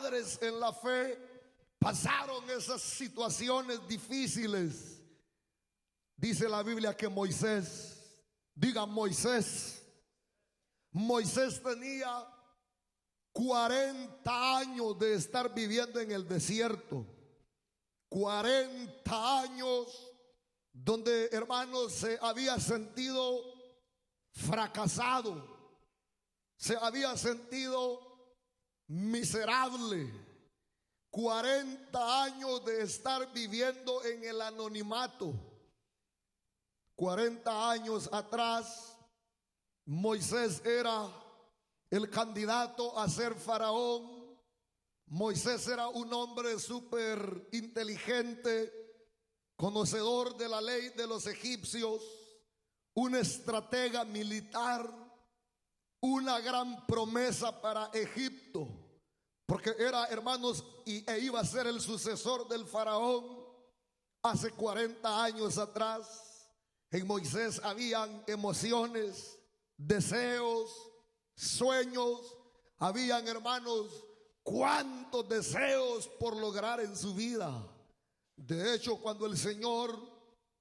padres en la fe pasaron esas situaciones difíciles. Dice la Biblia que Moisés, diga Moisés tenía 40 años de estar viviendo en el desierto. 40 años donde, hermanos, se había sentido fracasado, se había sentido miserable. 40 años de estar viviendo en el anonimato. 40 años atrás, Moisés era el candidato a ser faraón. Moisés era un hombre súper inteligente, conocedor de la ley de los egipcios, un estratega militar, una gran promesa para Egipto, porque era, hermanos, e iba a ser el sucesor del faraón. Hace 40 años atrás, en Moisés habían emociones, deseos, sueños. Habían, hermanos, cuántos deseos por lograr en su vida. De hecho, cuando el Señor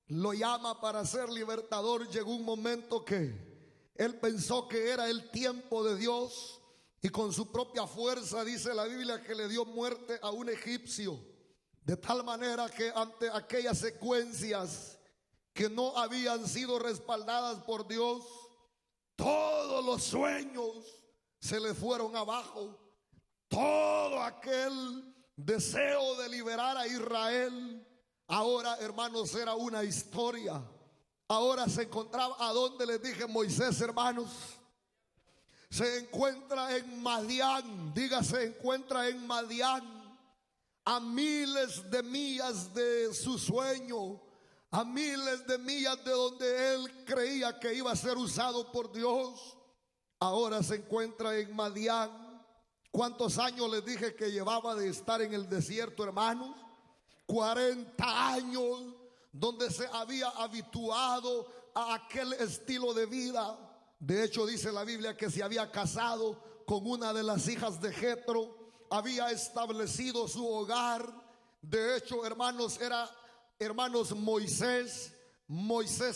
lo llama para ser libertador, llegó un momento que él pensó que era el tiempo de Dios, y con su propia fuerza, dice la Biblia, que le dio muerte a un egipcio. De tal manera que ante aquellas secuencias que no habían sido respaldadas por Dios, todos los sueños se le fueron abajo. Todo aquel deseo de liberar a Israel, ahora, hermanos, era una historia. Ahora se encontraba, ¿a dónde les dije Moisés, hermanos? Se encuentra en Madián. Diga, se encuentra en Madián, a miles de millas de su sueño, a miles de millas de donde él creía que iba a ser usado por Dios. Ahora se encuentra en Madián. ¿Cuántos años les dije que llevaba de estar en el desierto, hermanos? 40 años, donde se había habituado a aquel estilo de vida. De hecho, dice la Biblia que se había casado con una de las hijas de Jetro, había establecido su hogar. De hecho, hermanos, Moisés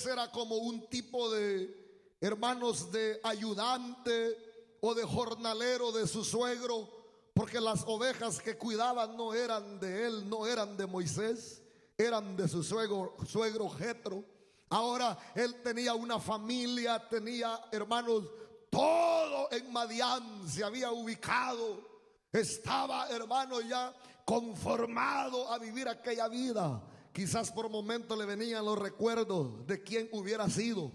era como un tipo de, hermanos, de ayudante o de jornalero de su suegro, porque las ovejas que cuidaban no eran de él, no eran de Moisés, eran de su suegro Jetro. Ahora él tenía una familia, tenía, hermanos, todo en Madián se había ubicado. Estaba, hermano, ya conformado a vivir aquella vida. Quizás por momentos le venían los recuerdos de quién hubiera sido,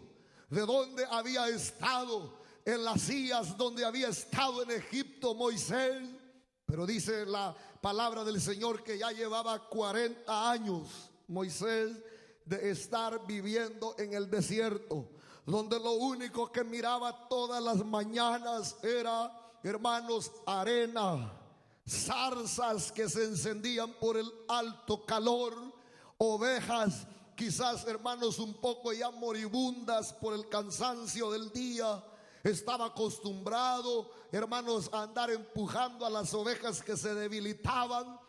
de dónde había estado, en las sillas donde había estado en Egipto Moisés. Pero dice la palabra del Señor que ya llevaba 40 años Moisés de estar viviendo en el desierto, donde lo único que miraba todas las mañanas era, hermanos, arena, zarzas que se encendían por el alto calor, ovejas quizás, hermanos, un poco ya moribundas por el cansancio del día. Estaba acostumbrado, hermanos, a andar empujando a las ovejas que se debilitaban.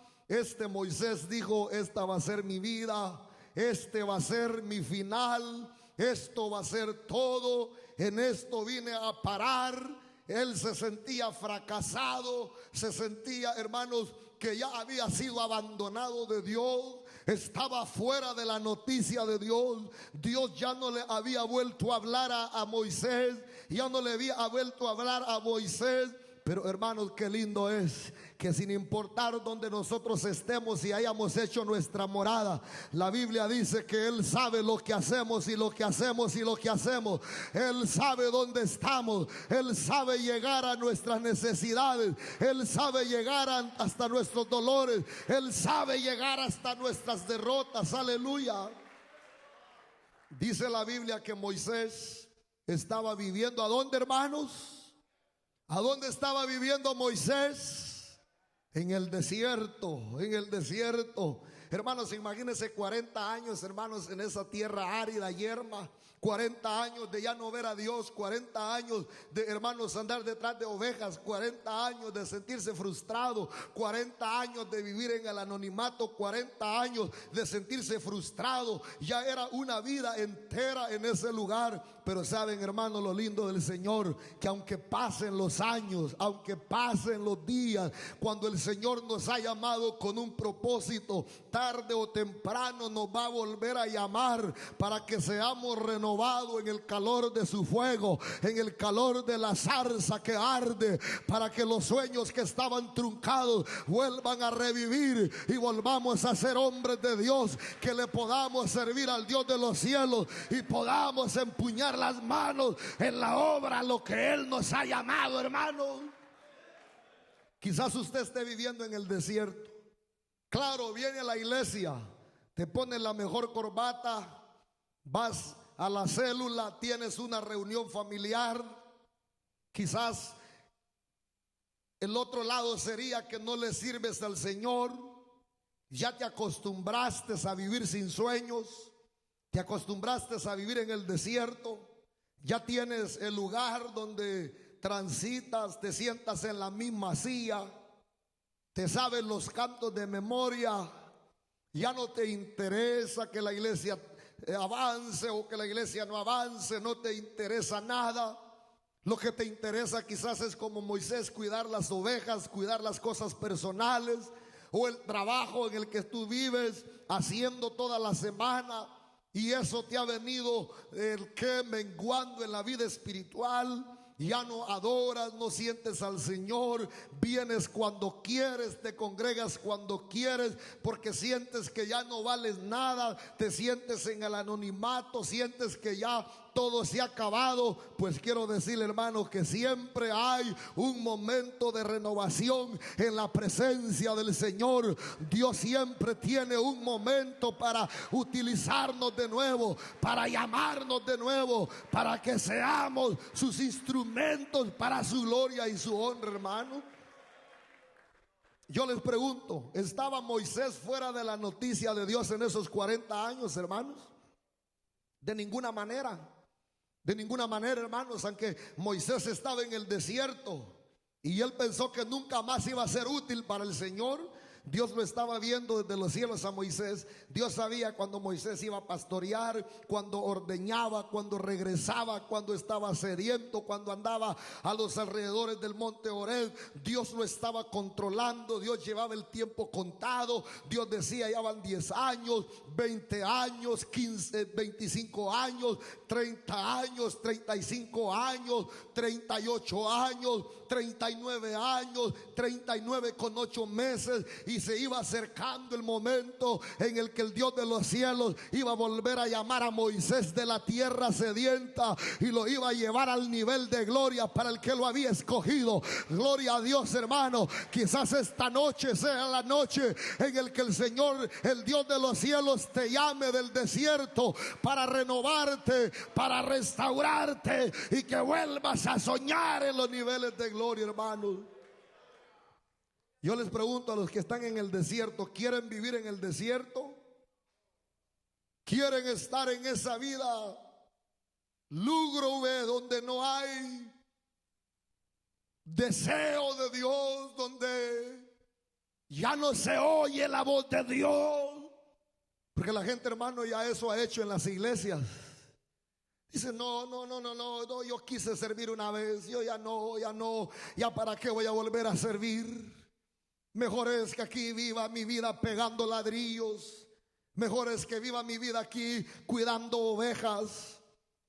Moisés dijo: esta va a ser mi vida, este va a ser mi final, esto va a ser todo, en esto vine a parar. Él se sentía fracasado, se sentía, hermanos, que ya había sido abandonado de Dios, estaba fuera de la noticia de Dios. Dios ya no le había vuelto a hablar a Moisés, ya no le había vuelto a hablar a Moisés. Pero, hermanos, qué lindo es que sin importar donde nosotros estemos y hayamos hecho nuestra morada, la Biblia dice que Él sabe lo que hacemos y lo que hacemos y lo que hacemos. Él sabe dónde estamos, Él sabe llegar a nuestras necesidades, Él sabe llegar hasta nuestros dolores, Él sabe llegar hasta nuestras derrotas. Aleluya. Dice la Biblia que Moisés estaba viviendo, ¿a dónde, hermanos? ¿A dónde estaba viviendo Moisés? En el desierto, en el desierto. Hermanos, imagínense 40 años, hermanos, en esa tierra árida, yerma. 40 años de ya no ver a Dios, 40 años de, hermanos, andar detrás de ovejas, 40 años de sentirse frustrado, 40 años de vivir en el anonimato, 40 años de sentirse frustrado. Ya era una vida entera en ese lugar. Pero saben, hermanos, lo lindo del Señor, que aunque pasen los años, aunque pasen los días, cuando el Señor nos ha llamado con un propósito, tarde o temprano nos va a volver a llamar para que seamos renovados en el calor de su fuego, en el calor de la zarza que arde, para que los sueños que estaban truncados vuelvan a revivir y volvamos a ser hombres de Dios, que le podamos servir al Dios de los cielos y podamos empuñar las manos en la obra, lo que Él nos ha llamado, hermanos. Quizás usted esté viviendo en el desierto. Claro, viene a la iglesia, te pones la mejor corbata, vas a la célula, tienes una reunión familiar. Quizás el otro lado sería que no le sirves al Señor. Ya te acostumbraste a vivir sin sueños, te acostumbraste a vivir en el desierto. Ya tienes el lugar donde transitas, te sientas en la misma silla, te sabes los cantos de memoria. Ya no te interesa que la iglesia avance o que la iglesia no avance, no te interesa nada. Lo que te interesa quizás es, como Moisés, cuidar las ovejas, cuidar las cosas personales, o el trabajo en el que tú vives haciendo toda la semana. Y eso te ha venido menguando en la vida espiritual. Ya no adoras, no sientes al Señor, vienes cuando quieres, te congregas cuando quieres, porque sientes que ya no vales nada, te sientes en el anonimato, sientes que ya todo se ha acabado. Pues quiero decirle, hermanos, que siempre hay un momento de renovación en la presencia del Señor. Dios siempre tiene un momento para utilizarnos de nuevo, para llamarnos de nuevo, para que seamos sus instrumentos para su gloria y su honra, hermano. Yo les pregunto, ¿estaba Moisés fuera de la noticia de Dios en esos 40 años, hermanos? De ninguna manera. De ninguna manera, hermanos. Aunque Moisés estaba en el desierto y él pensó que nunca más iba a ser útil para el Señor, Dios lo estaba viendo desde los cielos a Moisés. Dios sabía cuando Moisés iba a pastorear, cuando ordeñaba, cuando regresaba, cuando estaba sediento, cuando andaba a los alrededores del monte Horeb. Dios lo estaba controlando. Dios llevaba el tiempo contado. Dios decía, ya van 10 años, 20 años, 15, 25 años, 30 años, 35 años, 38 años, 39 años, 39 con 8 meses. Y se iba acercando el momento en el que el Dios de los cielos iba a volver a llamar a Moisés de la tierra sedienta y lo iba a llevar al nivel de gloria para el que lo había escogido. Gloria a Dios, hermano. Quizás esta noche sea la noche en el que el Señor, el Dios de los cielos, te llame del desierto para renovarte, para restaurarte y que vuelvas a soñar en los niveles de gloria, hermanos. Yo les pregunto a los que están en el desierto, ¿quieren vivir en el desierto? ¿Quieren estar en esa vida lúgubre donde no hay deseo de Dios, donde ya no se oye la voz de Dios? Porque la gente, hermano, ya eso ha hecho en las iglesias. Dice, no, yo quise servir una vez, yo ya no, ya para qué voy a volver a servir. Mejor es que aquí viva mi vida pegando ladrillos. Mejor es que viva mi vida aquí cuidando ovejas.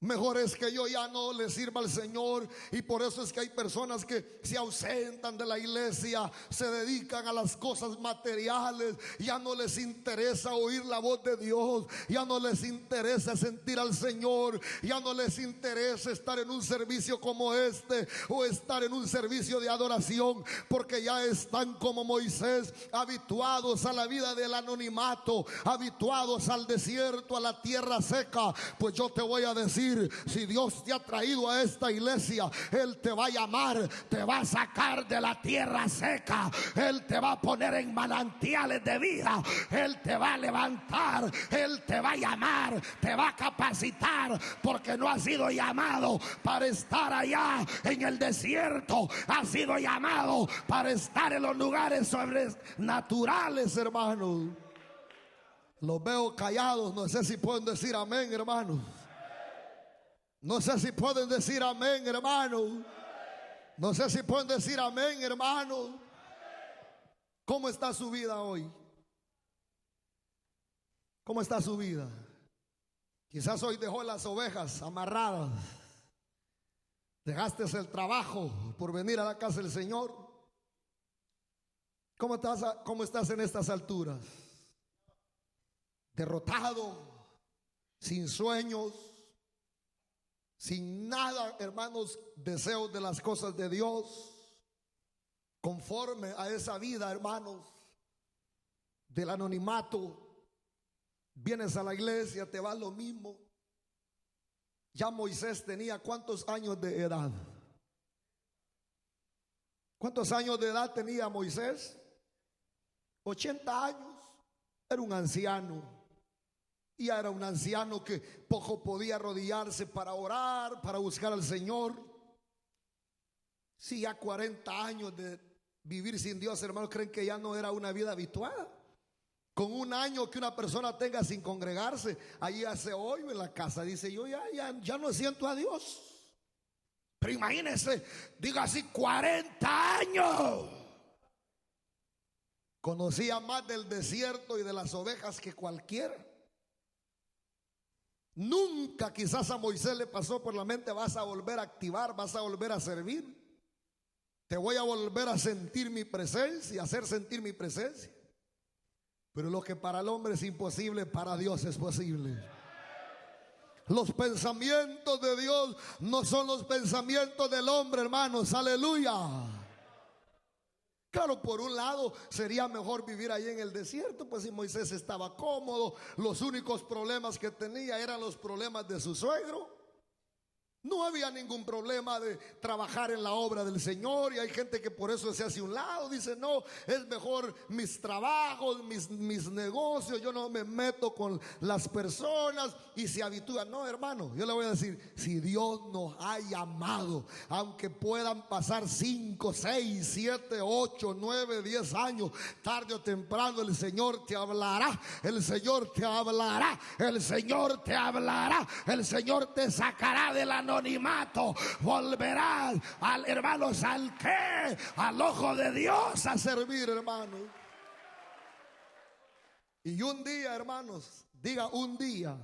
Mejor es que yo ya no le sirva al Señor. Y por eso es que hay personas que se ausentan de la iglesia, se dedican a las cosas materiales. Ya no les interesa oír la voz de Dios, ya no les interesa sentir al Señor, ya no les interesa estar en un servicio como este o estar en un servicio de adoración, porque ya están como Moisés, habituados a la vida del anonimato, habituados al desierto, a la tierra seca. Pues yo te voy a decir, servir, si Dios te ha traído a esta iglesia, Él te va a llamar, te va a sacar de la tierra seca, Él te va a poner en manantiales de vida, Él te va a levantar, Él te va a llamar, te va a capacitar, porque no has sido llamado para estar allá en el desierto, has sido llamado para estar en los lugares sobrenaturales, hermanos. Los veo callados, no sé si pueden decir amén, hermanos. No sé si pueden decir amén, hermanos. No sé si pueden decir amén, hermanos. ¿Cómo está su vida hoy? ¿Cómo está su vida? Quizás hoy dejó las ovejas amarradas. Dejaste el trabajo por venir a la casa del Señor. ¿Cómo estás en estas alturas? Derrotado, sin sueños, sin nada, hermanos, deseos de las cosas de Dios, conforme a esa vida, hermanos, del anonimato. Vienes a la iglesia, te va lo mismo. Ya Moisés tenía ¿cuántos años de edad? ¿Cuántos años de edad tenía Moisés? 80 años. Era un anciano. Y era un anciano que poco podía arrodillarse para orar, para buscar al Señor. Si ya 40 años de vivir sin Dios, hermanos, creen que ya no era una vida habitual. Con un año que una persona tenga sin congregarse, ahí hace hoy en la casa, dice: yo ya no siento a Dios. Pero imagínense, diga así, 40 años. Conocía más del desierto y de las ovejas que cualquiera. Nunca quizás a Moisés le pasó por la mente: vas a volver a activar, vas a volver a servir, te voy a volver a sentir mi presencia, hacer sentir mi presencia. Pero lo que para el hombre es imposible, para Dios es posible. Los pensamientos de Dios no son los pensamientos del hombre, hermanos. Aleluya. Claro, por un lado sería mejor vivir ahí en el desierto, pues si Moisés estaba cómodo, los únicos problemas que tenía eran los problemas de su suegro. No había ningún problema de trabajar en la obra del Señor, y hay gente que por eso se hace a un lado, dice: no, es mejor mis trabajos, mis negocios, yo no me meto con las personas, y se habitúan. No, hermano, yo le voy a decir: si Dios nos ha llamado, aunque puedan pasar 5, 6, 7, 8, 9, 10 años, tarde o temprano el Señor te hablará, el Señor te hablará, el Señor te hablará, el Señor te sacará de la anonimato, volverás hermanos, al qué, al ojo de Dios a servir, hermanos. Y un día, hermanos, diga un día,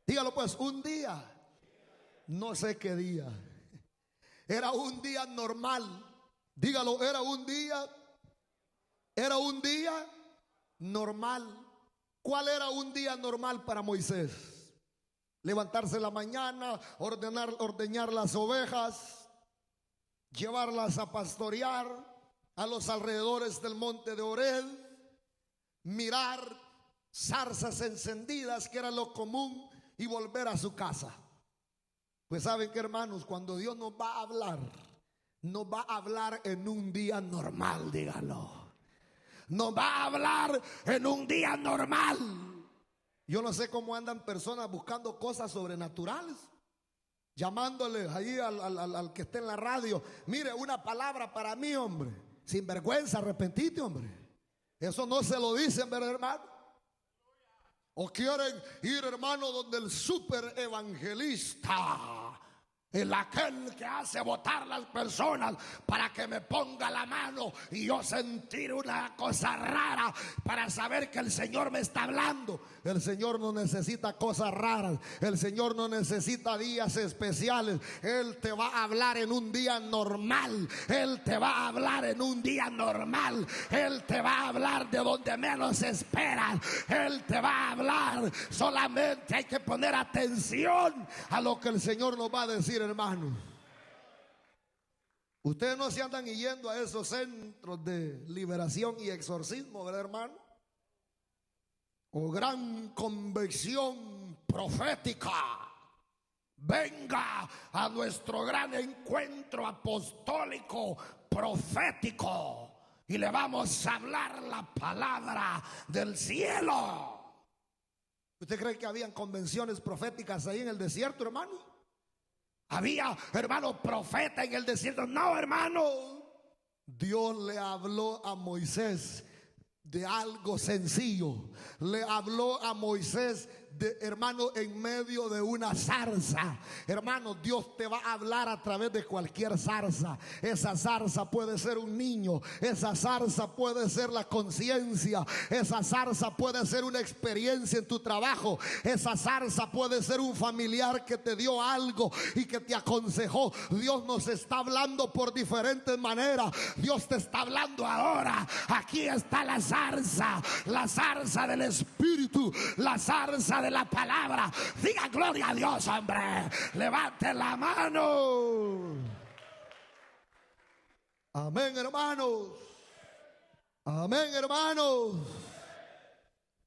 dígalo pues, un día, no sé qué día, era un día normal, dígalo, era un día normal. ¿Cuál era un día normal para Moisés? Levantarse en la mañana, ordeñar las ovejas, llevarlas a pastorear a los alrededores del monte de Oreb, mirar zarzas encendidas, que era lo común, y volver a su casa. Pues saben que, hermanos, cuando Dios nos va a hablar en un día normal, dígalo. Nos va a hablar en un día normal. Yo no sé cómo andan personas buscando cosas sobrenaturales, llamándole ahí al que esté en la radio: mire, una palabra para mí, hombre. Sin vergüenza, arrepentite, hombre. Eso no se lo dicen, ¿verdad, hermano? O quieren ir, hermano, donde el super evangelista, el aquel que hace votar las personas para que me ponga la mano y yo sentir una cosa rara para saber que el Señor me está hablando. El Señor no necesita cosas raras, el Señor no necesita días especiales. Él te va a hablar en un día normal, Él te va a hablar en un día normal, Él te va a hablar de donde menos esperas, Él te va a hablar. Solamente hay que poner atención a lo que el Señor nos va a decir, hermanos. Ustedes no se andan yendo a esos centros de liberación y exorcismo, ¿verdad, hermano? o gran convicción profética venga a nuestro gran encuentro apostólico profético y le vamos a hablar la palabra del cielo. ¿Usted cree que habían convenciones proféticas ahí en el desierto, hermano? ¿Había, hermano, profeta en el desierto? No, hermano. Dios le habló a Moisés de algo sencillo. Le habló a Moisés hermano, en medio de una zarza. Hermano, Dios te va a hablar a través de cualquier zarza. Esa zarza puede ser un niño, esa zarza puede ser la conciencia, esa zarza puede ser una experiencia en tu trabajo, esa zarza puede ser un familiar que te dio algo y que te aconsejó. Dios nos está hablando por diferentes maneras. Dios te está hablando ahora. Aquí está la zarza del Espíritu, la zarza de la palabra. Diga gloria a Dios, hombre. Levante la mano. Amén, hermanos. Amén, hermanos.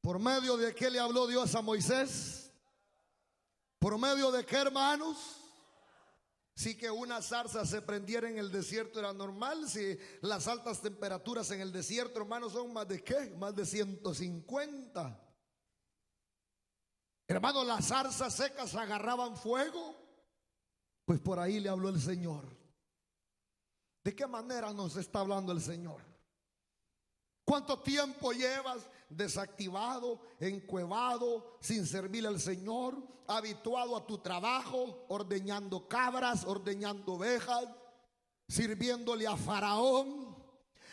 ¿Por medio de qué le habló Dios a Moisés? ¿Por medio de qué, hermanos? Si que una zarza se prendiera en el desierto era normal. Si las altas temperaturas en el desierto, hermanos, son más de ¿qué? Más de 150. Hermanos, las zarzas secas agarraban fuego. Pues por ahí le habló el Señor. ¿De qué manera nos está hablando el Señor? ¿Cuánto tiempo llevas desactivado, encuevado, sin servirle al Señor, habituado a tu trabajo, ordeñando cabras, ordeñando ovejas, sirviéndole a Faraón?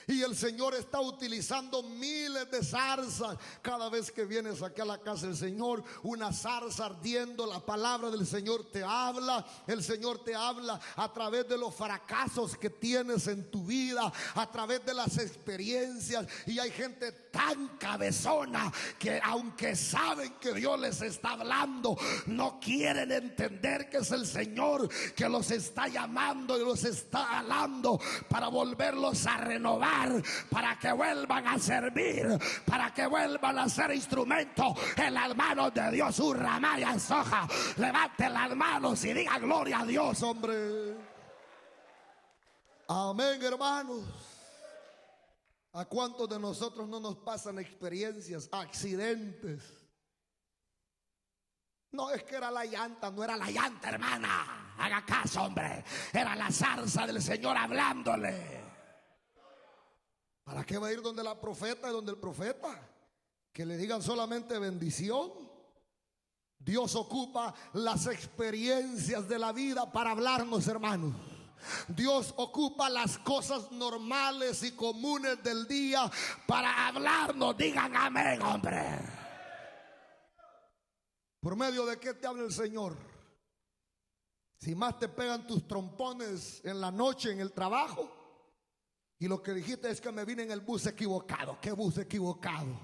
Y el Señor está utilizando miles de zarzas. Cada vez que vienes aquí a la casa del Señor, una zarza ardiendo, la palabra del Señor te habla. El Señor te habla a través de los fracasos que tienes en tu vida, a través de las experiencias. Y hay gente tan cabezona que aunque saben que Dios les está hablando, no quieren entender que es el Señor que los está llamando y los está hablando para volverlos a renovar, para que vuelvan a servir, para que vuelvan a ser instrumentos en las manos de Dios. Urramaya soja. Levante las manos y diga gloria a Dios, hombre. Amén, hermanos. ¿A cuántos de nosotros no nos pasan experiencias, accidentes? No, es que era la llanta, no era la llanta, hermana. Haga caso, hombre. Era la zarza del Señor hablándole. ¿Para qué va a ir donde la profeta y donde el profeta? Que le digan solamente bendición. Dios ocupa las experiencias de la vida para hablarnos, hermanos. Dios ocupa las cosas normales y comunes del día para hablarnos. Digan amén, hombre. ¿Por medio de qué te habla el Señor? Si más te pegan tus trompones en la noche en el trabajo, y lo que dijiste es que me vine en el bus equivocado. ¿Qué bus equivocado?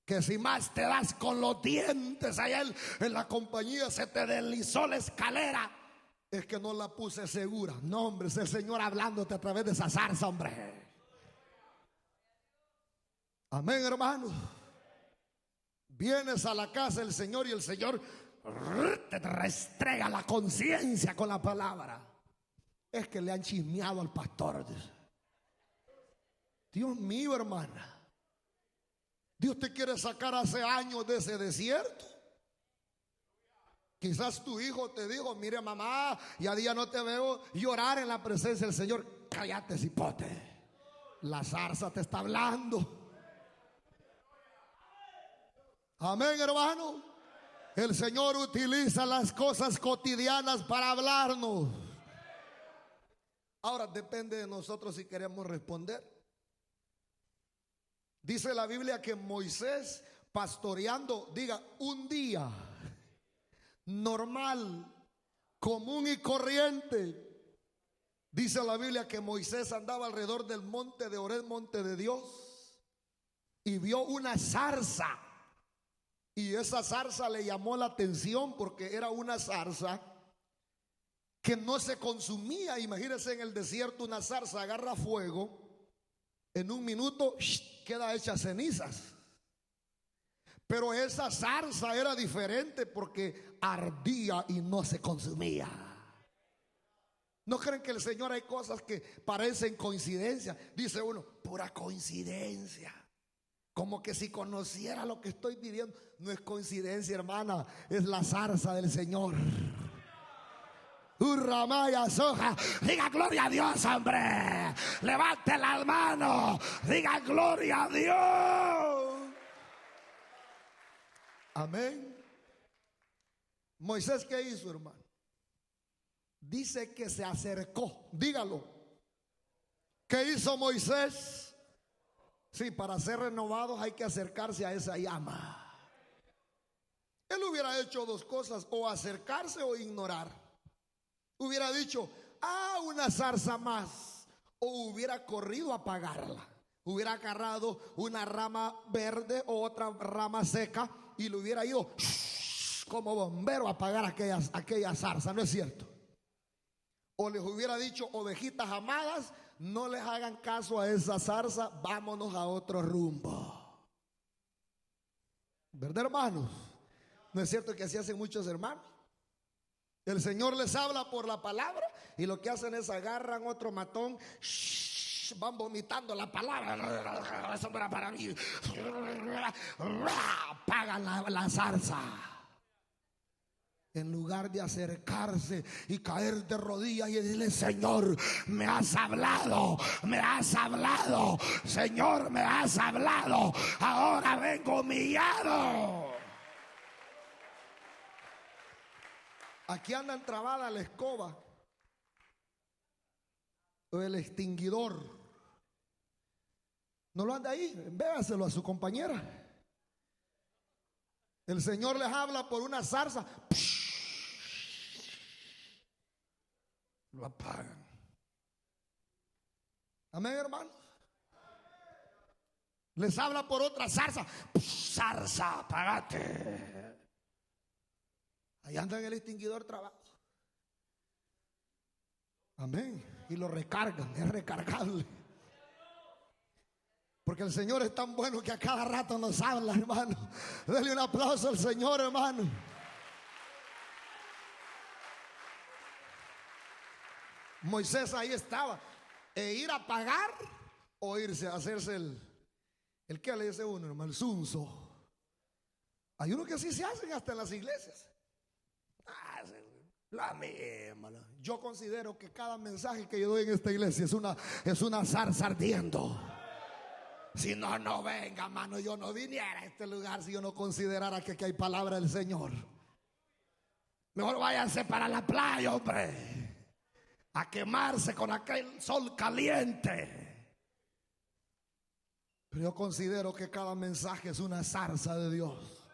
Que si más te das con los dientes allá en la compañía, se te deslizó la escalera, es que no la puse segura. No, hombre, es el Señor hablándote a través de esa zarza, hombre. Amén, hermanos. Vienes a la casa del Señor y el Señor te restrega la conciencia con la palabra. Es que le han chismeado al pastor. Dios mío, hermana. Dios te quiere sacar hace años de ese desierto. Quizás tu hijo te dijo: mire, mamá, ya día no te veo llorar en la presencia del Señor. Cállate, cipote. La zarza te está hablando. Amén, hermano. El Señor utiliza las cosas cotidianas para hablarnos. Ahora depende de nosotros si queremos responder. Dice la Biblia que Moisés, pastoreando, diga, un día normal, común y corriente. Dice la Biblia que Moisés andaba alrededor del monte de Oreb, monte de Dios, y vio una zarza. Y esa zarza le llamó la atención porque era una zarza que no se consumía. Imagínense, en el desierto una zarza agarra fuego, en un minuto queda hecha cenizas. Pero esa zarza era diferente porque ardía y no se consumía. ¿No creen que el Señor hay cosas que parecen coincidencia? Dice uno, pura coincidencia. Como que si conociera lo que estoy pidiendo. No es coincidencia, hermana, es la zarza del Señor. Urramaya soja. Diga gloria a Dios, hombre. Levante las manos. Diga gloria a Dios. Amén. Moisés, ¿qué hizo, hermano? Dice que se acercó. Dígalo. ¿Qué hizo Moisés? Sí, para ser renovados hay que acercarse a esa llama. Él hubiera hecho dos cosas: o acercarse o ignorar. Hubiera dicho, una zarza más, o hubiera corrido a apagarla. Hubiera agarrado una rama verde o otra rama seca y le hubiera ido como bombero a apagar aquella zarza. ¿No es cierto? O les hubiera dicho, ovejitas amadas, no les hagan caso a esa zarza, vámonos a otro rumbo. ¿Verdad, hermanos? ¿No es cierto que así hacen muchos hermanos? El Señor les habla por la palabra y lo que hacen es agarran otro matón, van vomitando la palabra. Eso era para mí. Apagan la zarza. En lugar de acercarse y caer de rodillas y decirle, Señor, me has hablado, Señor, me has hablado, ahora vengo humillado. Aquí anda entrabada la escoba o el extinguidor. No lo anda ahí, véaselo a su compañera. El Señor les habla por una zarza. Lo apagan. Amén, hermano. Les habla por otra zarza. Zarza, apagate. Ahí anda en el extinguidor trabado. Amén. Y lo recargan, es recargable. Porque el Señor es tan bueno que a cada rato nos habla, hermano. Dele un aplauso al Señor, hermano. Moisés ahí estaba. Ir a pagar o irse a hacerse el que le dice uno, hermano, el zunzo. Hay uno que así se hacen hasta en las iglesias. La misma. Yo considero que cada mensaje que yo doy en esta iglesia es una zarza ardiendo. Si no, no venga, mano. Yo no viniera a este lugar si yo no considerara que aquí hay palabra del Señor. Mejor váyanse para la playa, hombre, a quemarse con aquel sol caliente. Pero yo considero que cada mensaje es una zarza de Dios.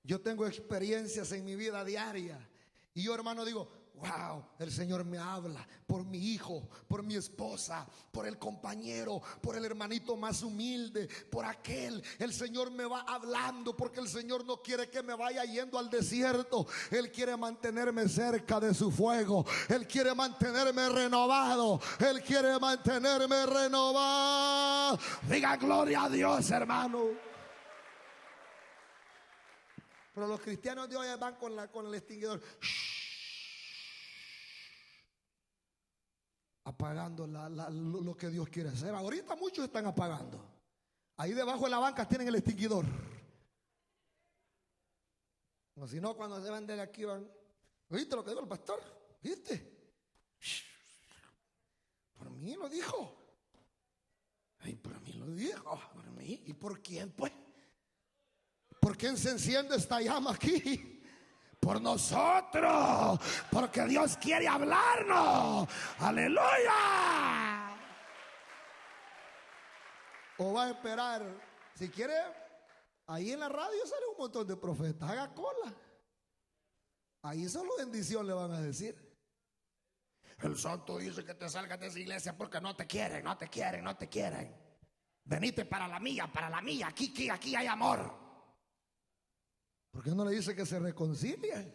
Yo tengo experiencias en mi vida diaria y yo, hermano, digo, wow, el Señor me habla por mi hijo, por mi esposa, por el compañero, por el hermanito más humilde, por aquel. El Señor me va hablando porque el Señor no quiere que me vaya yendo al desierto. Él quiere mantenerme cerca de su fuego. Él quiere mantenerme renovado. Él quiere mantenerme renovado. Diga gloria a Dios, hermano. Pero los cristianos de hoy van con el extinguidor. Apagando lo que Dios quiere hacer. Ahorita muchos están apagando. Ahí debajo de la banca tienen el extinguidor. O si no, cuando se van de aquí van. ¿Oíste lo que dijo el pastor? ¿Viste? Por mí lo dijo. Ay, por mí lo dijo. Por mí. ¿Y por quién, pues? ¿Por quién se enciende esta llama aquí? Por nosotros, porque Dios quiere hablarnos. Aleluya. O va a esperar. Si quiere, ahí en la radio sale un montón de profetas. Haga cola. Ahí solo bendición le van a decir. El santo dice que te salgas de esa iglesia porque no te quieren, no te quieren, no te quieren. Venite para la mía, aquí hay amor. ¿Por qué no le dice que se reconcilien?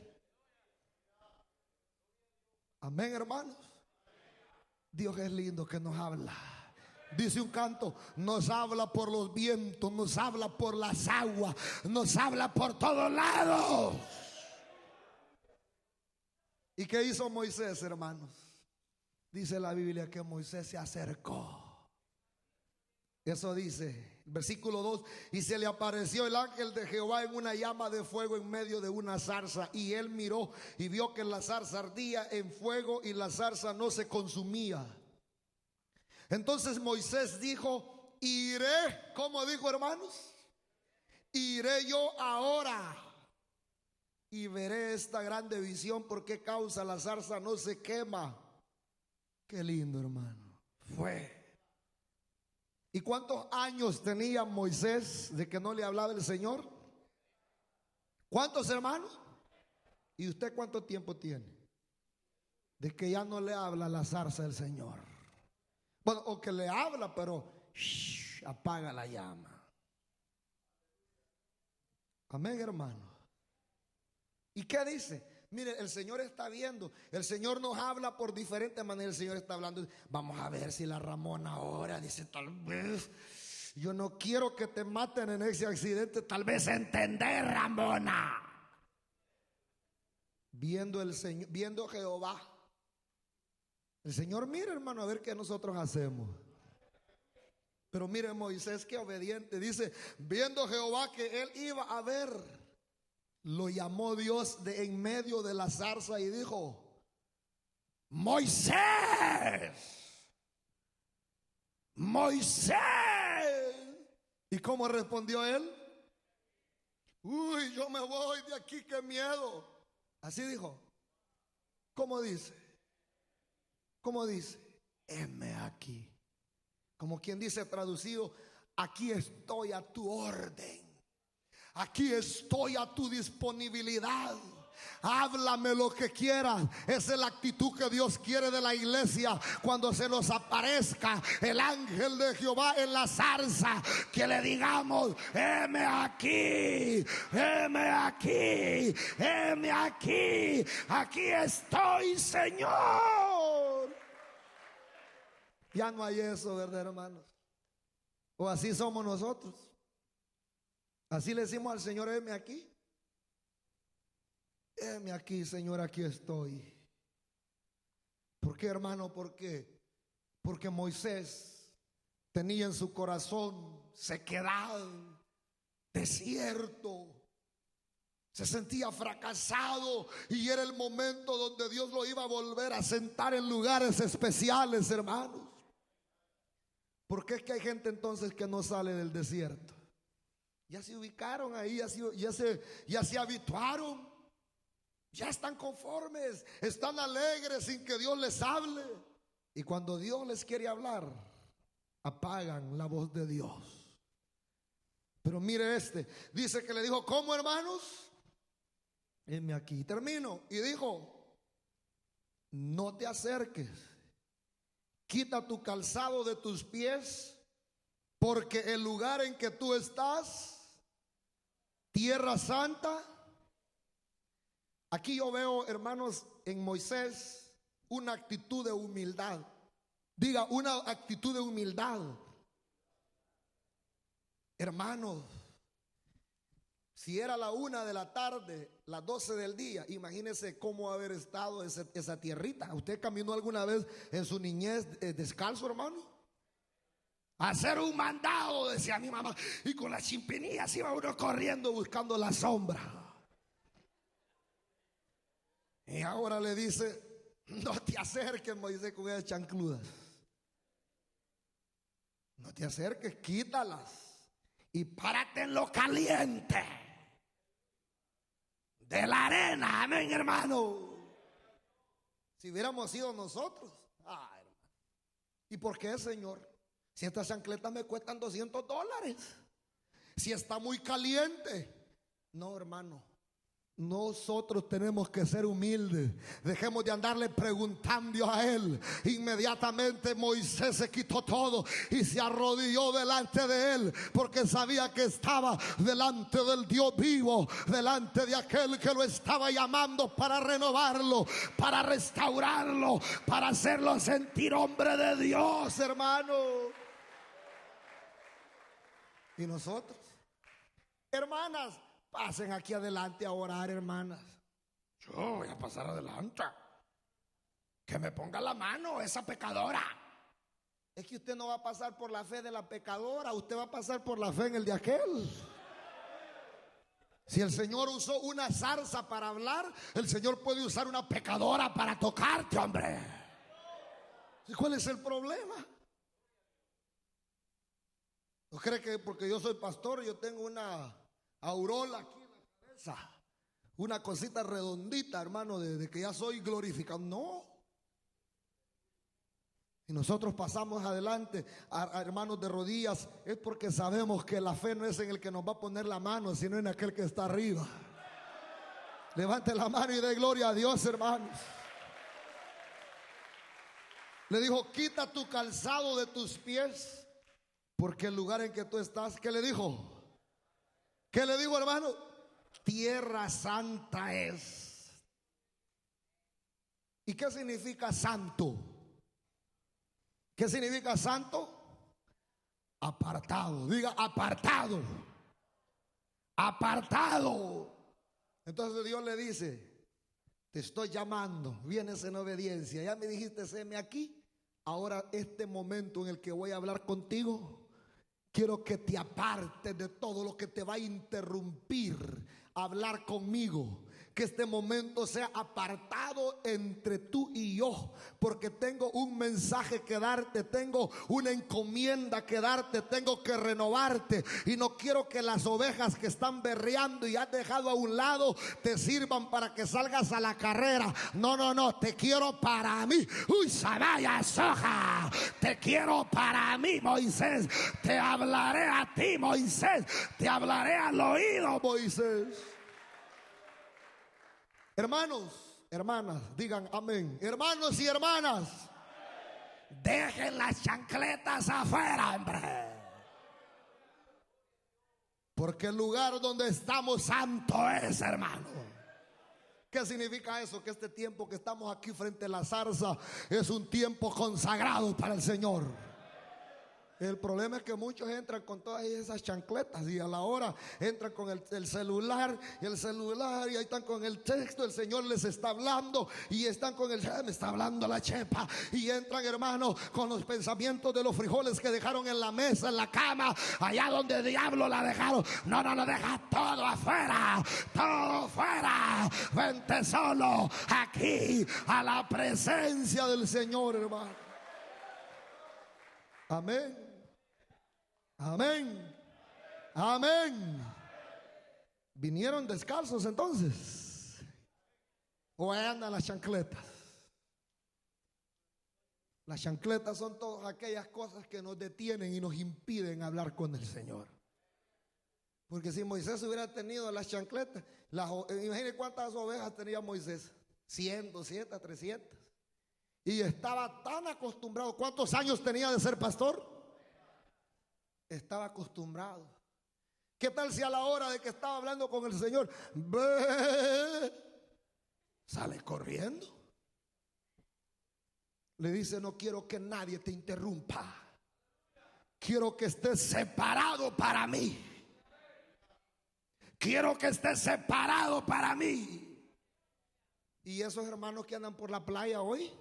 Amén, hermanos. Dios es lindo que nos habla. Dice un canto, nos habla por los vientos, nos habla por las aguas, nos habla por todos lados. ¿Y qué hizo Moisés, hermanos? Dice la Biblia que Moisés se acercó. Eso dice, versículo 2, y se le apareció el ángel de Jehová en una llama de fuego en medio de una zarza, y él miró y vio que la zarza ardía en fuego y la zarza no se consumía. Entonces Moisés dijo, iré, ¿cómo dijo, hermanos? Iré yo ahora y veré esta grande visión, por qué causa la zarza no se quema. Qué lindo, hermano. Fue. ¿Y cuántos años tenía Moisés de que no le hablaba el Señor? ¿Cuántos, hermanos? ¿Y usted cuánto tiempo tiene de que ya no le habla la zarza del Señor? Bueno, o que le habla, pero apaga la llama. Amén, hermano. ¿Y qué dice? Mire, el Señor está viendo. El Señor nos habla por diferentes maneras. El Señor está hablando. Vamos a ver si la Ramona ahora dice, tal vez yo no quiero que te maten en ese accidente. Tal vez entender, Ramona. Viendo el Señor, viendo Jehová. El Señor mira, hermano, a ver qué nosotros hacemos. Pero mire Moisés, qué obediente. Dice, viendo Jehová que él iba a ver, lo llamó Dios de en medio de la zarza y dijo, Moisés, Moisés. ¿Y cómo respondió él? Uy, yo me voy de aquí, qué miedo. Así dijo. ¿Cómo dice? ¿Cómo dice? Heme aquí. Como quien dice traducido, aquí estoy a tu orden. Aquí estoy a tu disponibilidad. Háblame lo que quieras. Esa es la actitud que Dios quiere de la iglesia. Cuando se nos aparezca el ángel de Jehová en la zarza, que le digamos, heme aquí, heme aquí, heme aquí. Aquí estoy, Señor. Ya no hay eso, ¿verdad, hermanos? O así somos nosotros. Así le decimos al Señor, heme aquí. Heme aquí, Señor, aquí estoy. ¿Por qué, hermano? ¿Por qué? Porque Moisés tenía en su corazón sequedad, desierto. Se sentía fracasado y era el momento donde Dios lo iba a volver a sentar en lugares especiales, hermanos. ¿Por qué es que hay gente entonces que no sale del desierto? Ya se ubicaron ahí, ya se habituaron, ya están conformes, están alegres sin que Dios les hable. Y cuando Dios les quiere hablar, apagan la voz de Dios. Pero mire dice que le dijo, ¿cómo, hermanos? Heme aquí, termino. Y dijo, no te acerques, quita tu calzado de tus pies, porque el lugar en que tú estás, Tierra Santa. Aquí yo veo, hermanos, en Moisés una actitud de humildad. Diga, una actitud de humildad. Hermanos, si era la 1 de la tarde, las 12 del día, imagínese cómo haber estado esa tierrita. ¿Usted caminó alguna vez en su niñez descalzo, hermano? Hacer un mandado, decía mi mamá, y con las chimpinillas iba uno corriendo buscando la sombra. Y ahora le dice, no te acerques, Moisés, con esas chancludas. No te acerques, quítalas y párate en lo caliente de la arena. Amén, hermano. Si hubiéramos sido nosotros, hermano. ¿Y por qué, Señor? Si estas chancletas me cuestan $200, si está muy caliente. No, hermano, nosotros tenemos que ser humildes. Dejemos de andarle preguntando a él. Inmediatamente Moisés se quitó todo y se arrodilló delante de él, porque sabía que estaba delante del Dios vivo, delante de aquel que lo estaba llamando para renovarlo, para restaurarlo, para hacerlo sentir hombre de Dios, hermano. ¿Y nosotros? Hermanas, pasen aquí adelante a orar, hermanas. Yo voy a pasar adelante. Que me ponga la mano esa pecadora. Es que usted no va a pasar por la fe de la pecadora, usted va a pasar por la fe en el de aquel. Si el Señor usó una zarza para hablar, el Señor puede usar una pecadora para tocarte, hombre. ¿Cuál es el problema? ¿No cree que porque yo soy pastor yo tengo una aureola aquí en la cabeza? Una cosita redondita, hermano, de que ya soy glorificado. No. Y nosotros pasamos adelante, a hermanos de rodillas, es porque sabemos que la fe no es en el que nos va a poner la mano, sino en aquel que está arriba. Levante la mano y dé gloria a Dios, hermanos. Le dijo, quita tu calzado de tus pies, porque el lugar en que tú estás, ¿qué le dijo? ¿Qué le dijo, hermano? Tierra santa es. ¿Y qué significa santo? ¿Qué significa santo? Apartado. Diga apartado. Apartado. Entonces Dios le dice, te estoy llamando, vienes en obediencia. Ya me dijiste, séme aquí. Ahora este momento en el que voy a hablar contigo, quiero que te apartes de todo lo que te va a interrumpir hablar conmigo. Que este momento sea apartado entre tú y yo, porque tengo un mensaje que darte, tengo una encomienda que darte, tengo que renovarte, y no quiero que las ovejas que están berreando y has dejado a un lado te sirvan para que salgas a la carrera. No, no, no, te quiero para mí. Uy, Sabaya Soja, te quiero para mí, Moisés. Te hablaré a ti, Moisés. Te hablaré al oído, Moisés. Hermanos, hermanas, digan amén. Hermanos y hermanas, dejen las chancletas afuera, hombre. Porque el lugar donde estamos santo es, hermano. ¿Qué significa eso? Que este tiempo que estamos aquí frente a la zarza es un tiempo consagrado para el Señor. El problema es que muchos entran con todas esas chancletas y a la hora entran con el celular y ahí están con el texto. El Señor les está hablando y están con me está hablando la chepa, y entran, hermano, con los pensamientos de los frijoles que dejaron en la mesa, en la cama, allá donde el diablo la dejaron. No, no, no, deja todo afuera, todo fuera. Vente solo aquí a la presencia del Señor, hermano. Amén. Amén. Amén. ¿Vinieron descalzos entonces? ¿O ahí andan las chancletas? Las chancletas son todas aquellas cosas que nos detienen y nos impiden hablar con el Señor. Porque si Moisés hubiera tenido las chancletas, imagínense cuántas ovejas tenía Moisés. 100, 200, 300. Y estaba tan acostumbrado. ¿Cuántos años tenía de ser pastor? Estaba acostumbrado. ¿Qué tal si a la hora de que estaba hablando con el Señor, sale corriendo? Le dice, no quiero que nadie te interrumpa. Quiero que estés separado para mí. Quiero que estés separado para mí. ¿Y esos hermanos que andan por la playa hoy?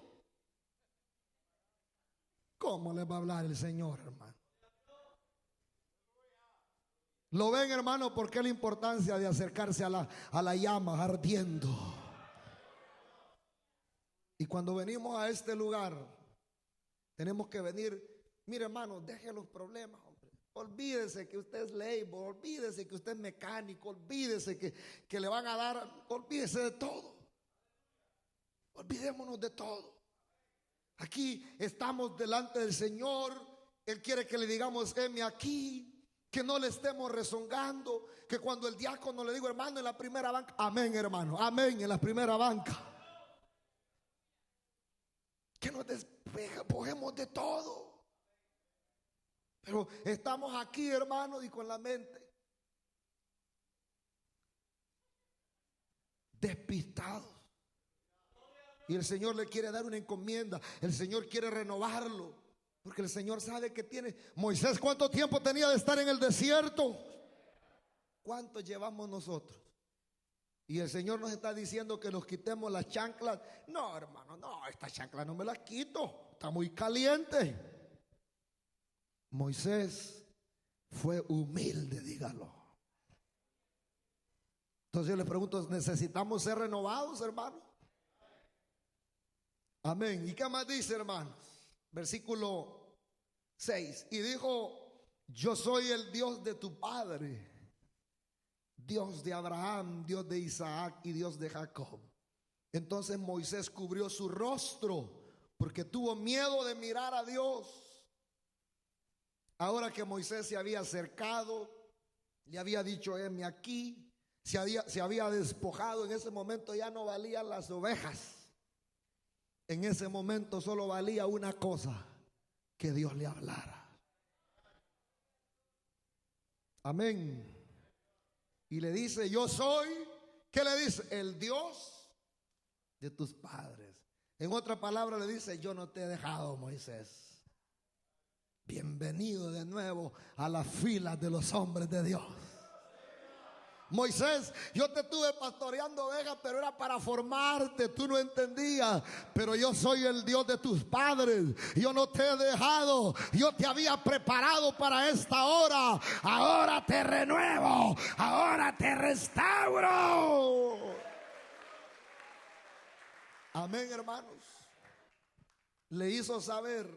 ¿Cómo les va a hablar el Señor, hermano? ¿Lo ven, hermano? ¿Por qué la importancia de acercarse a la llama ardiendo? Y cuando venimos a este lugar, tenemos que venir. Mire, hermano, deje los problemas, hombre. Olvídese que usted es labor, olvídese que usted es mecánico, olvídese que le van a dar, olvídese de todo. Olvidémonos de todo. Aquí estamos delante del Señor. Él quiere que le digamos, heme aquí. Que no le estemos rezongando. Que cuando el diácono le digo, hermano, en la primera banca, amén, hermano, amén, en la primera banca. Que nos despojemos de todo. Pero estamos aquí, hermano, y con la mente despistados. Y el Señor le quiere dar una encomienda. El Señor quiere renovarlo. Porque el Señor sabe que tiene. Moisés, ¿cuánto tiempo tenía de estar en el desierto? ¿Cuánto llevamos nosotros? Y el Señor nos está diciendo que nos quitemos las chanclas. No, hermano, no, esta chancla no me la quito, está muy caliente. Moisés fue humilde, dígalo. Entonces yo les pregunto, ¿necesitamos ser renovados, hermano? Amén. ¿Y qué más dice, hermanos? Versículo 6. Y dijo: yo soy el Dios de tu padre, Dios de Abraham, Dios de Isaac y Dios de Jacob. Entonces Moisés cubrió su rostro porque tuvo miedo de mirar a Dios. Ahora que Moisés se había acercado, le había dicho: heme aquí. Se había despojado. En ese momento ya no valían las ovejas. En ese momento solo valía una cosa: que Dios le hablara. Amén. Y le dice: yo soy, ¿qué le dice? El Dios de tus padres. En otra palabra le dice: yo no te he dejado, Moisés. Bienvenido de nuevo a las filas de los hombres de Dios. Moisés, yo te estuve pastoreando ovejas, pero era para formarte, tú no entendías. Pero yo soy el Dios de tus padres, yo no te he dejado, yo te había preparado para esta hora. Ahora te renuevo, ahora te restauro. Amén, hermanos. Le hizo saber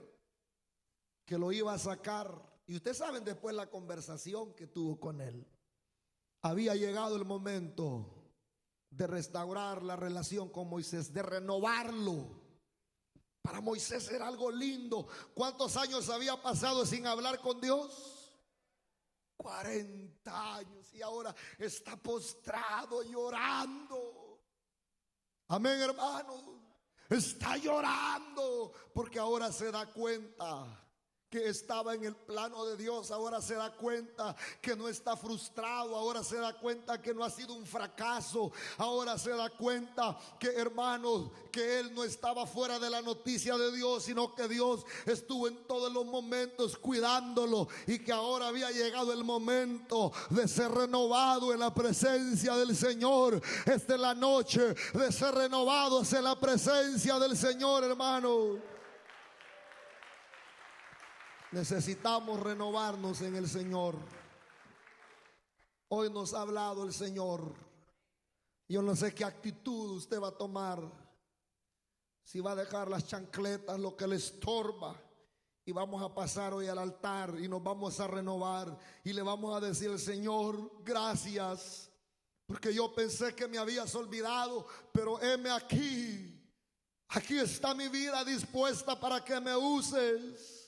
que lo iba a sacar. Y ustedes saben después la conversación que tuvo con él. Había llegado el momento de restaurar la relación con Moisés, de renovarlo. Para Moisés era algo lindo. ¿Cuántos años había pasado sin hablar con Dios? 40 años. Y ahora está postrado llorando. Amén, hermano. Está llorando porque ahora se da cuenta que estaba en el plano de Dios. Ahora se da cuenta que no está frustrado. Ahora se da cuenta que no ha sido un fracaso. Ahora se da cuenta que, hermanos, que él no estaba fuera de la noticia de Dios, sino que Dios estuvo en todos los momentos cuidándolo, y que ahora había llegado el momento de ser renovado en la presencia del Señor. Esta es la noche de ser renovados en la presencia del Señor, hermanos. Necesitamos renovarnos en el Señor. Hoy nos ha hablado el Señor. Yo no sé qué actitud usted va a tomar. Si va a dejar las chancletas, lo que le estorba, y vamos a pasar hoy al altar y nos vamos a renovar y le vamos a decir al Señor: gracias, porque yo pensé que me habías olvidado, pero heme aquí. Aquí está mi vida dispuesta para que me uses.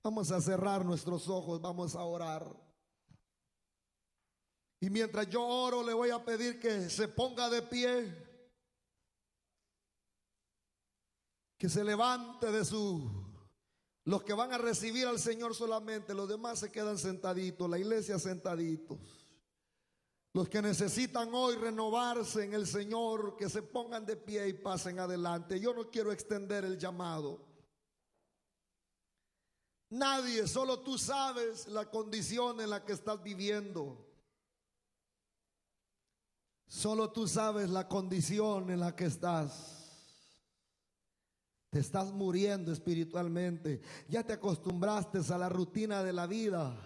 Vamos a cerrar nuestros ojos, vamos a orar. Y mientras yo oro, le voy a pedir que se ponga de pie, que se levante de los que van a recibir al Señor solamente, los demás se quedan sentaditos, la iglesia sentaditos. Los que necesitan hoy renovarse en el Señor, que se pongan de pie y pasen adelante. Yo no quiero extender el llamado. Nadie, solo tú sabes la condición en la que estás viviendo. Solo tú sabes la condición en la que estás. Te estás muriendo espiritualmente. Ya te acostumbraste a la rutina de la vida.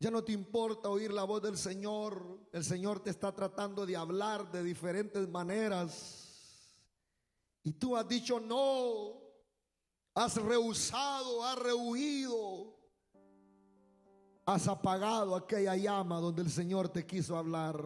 Ya no te importa oír la voz del Señor. El Señor te está tratando de hablar de diferentes maneras. Y tú has dicho no. Has rehusado, has rehuido. Has apagado aquella llama donde el Señor te quiso hablar.